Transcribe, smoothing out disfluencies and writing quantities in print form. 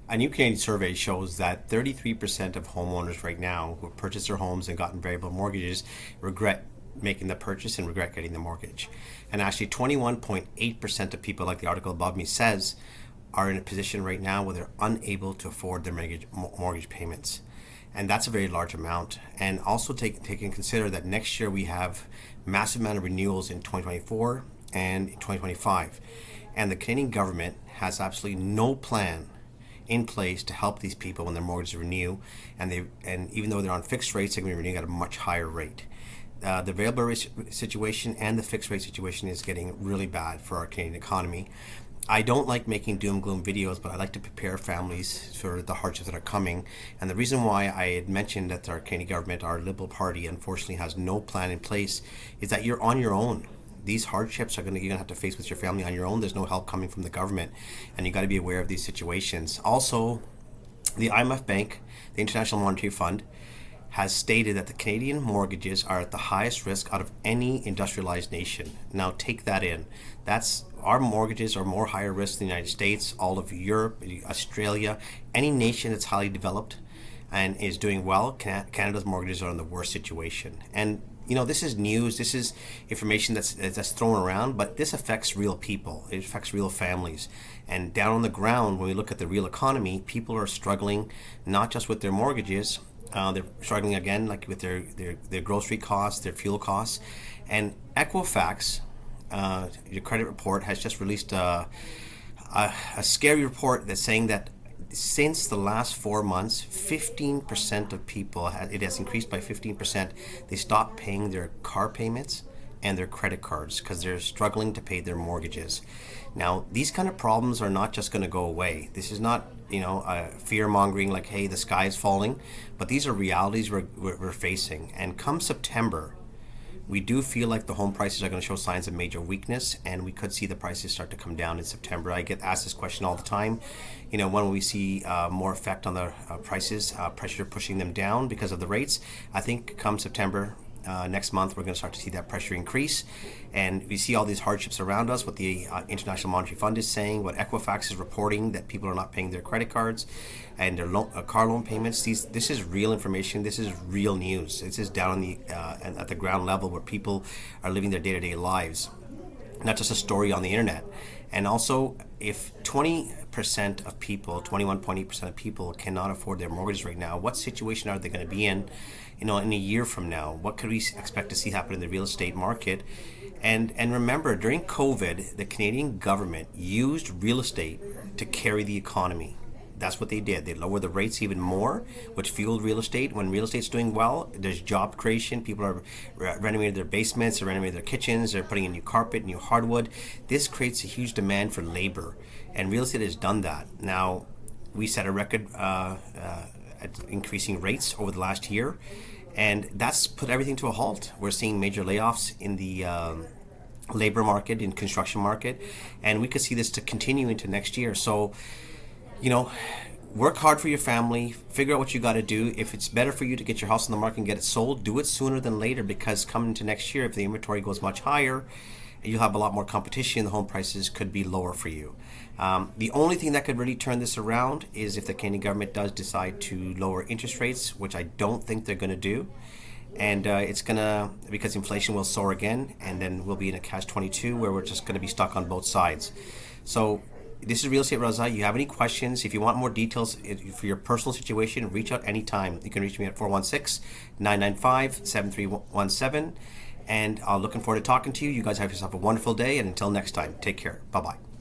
A new Canadian survey shows that 33% of homeowners right now who have purchased their homes and gotten variable mortgages regret making the purchase and regret getting the mortgage. And actually, 21.8% of people, like the article above me says, are in a position right now where they're unable to afford their mortgage payments. And that's a very large amount. And also take and consider that next year we have massive amount of renewals in 2024 and in 2025. And the Canadian government has absolutely no plan in place to help these people when their mortgages renew, and even though they're on fixed rates, they're going to be renewing at a much higher rate. The variable rate situation and the fixed rate situation is getting really bad for our Canadian economy. I don't like making doom gloom videos, but I like to prepare families for the hardships that are coming. And the reason why I had mentioned that our Canadian government, our Liberal Party, unfortunately has no plan in place is that you're on your own. These hardships you're gonna have to face with your family on your own. There's no help coming from the government, and you got to be aware of these situations. Also, the IMF Bank, the International Monetary Fund, has stated that the Canadian mortgages are at the highest risk out of any industrialized nation. Now take that in. That's our mortgages are more higher risk than the United States, all of Europe, Australia, any nation that's highly developed and is doing well. Canada's mortgages are in the worst situation. And this is news, this is information that's thrown around, but this affects real people. It affects real families. And down on the ground, when we look at the real economy, people are struggling not just with their mortgages, they're struggling again like with their grocery costs, their fuel costs. And Equifax, your credit report, has just released a scary report that's saying that since the last 4 months, 15% of people, it has increased by 15%, they stopped paying their car payments and their credit cards because they're struggling to pay their mortgages. Now, these kind of problems are not just going to go away. This is not, fear mongering like, hey, the sky is falling, but these are realities we're facing. And come September, we do feel like the home prices are going to show signs of major weakness, and we could see the prices start to come down in September. I get asked this question all the time. When will we see more effect on the prices, pressure pushing them down because of the rates? I think come September, next month, we're going to start to see that pressure increase. And we see all these hardships around us, what the International Monetary Fund is saying, what Equifax is reporting, that people are not paying their credit cards and their car loan payments. This is real information. This is real news. This is down on at the ground level where people are living their day-to-day lives, not just a story on the internet. And also, if 20% of people, 21.8% of people cannot afford their mortgages right now, what situation are they going to be in a year from now? What could we expect to see happen in the real estate market? And remember, during COVID, the Canadian government used real estate to carry the economy. That's what they did. They lowered the rates even more, which fueled real estate. When real estate's doing well, there's job creation. People are renovating their basements, they're renovating their kitchens, they're putting in new carpet, new hardwood. This creates a huge demand for labor, and real estate has done that. Now, we set a record at increasing rates over the last year, and that's put everything to a halt. We're seeing major layoffs in the labor market, in construction market, and we could see this to continue into next year. So, work hard for your family, figure out what you got to do. If it's better for you to get your house on the market and get it sold, do it sooner than later, because coming into next year, if the inventory goes much higher, you'll have a lot more competition. The home prices could be lower for you. The only thing that could really turn this around is if the Canadian government does decide to lower interest rates, which I don't think they're going to do. And it's going to, because inflation will soar again, and then we'll be in a catch-22 where we're just going to be stuck on both sides. So this is Real Estate Raza. You have any questions? If you want more details for your personal situation, reach out anytime. You can reach me at 416-995-7317. And I'm looking forward to talking to you. You guys have yourself a wonderful day. And until next time, take care. Bye-bye.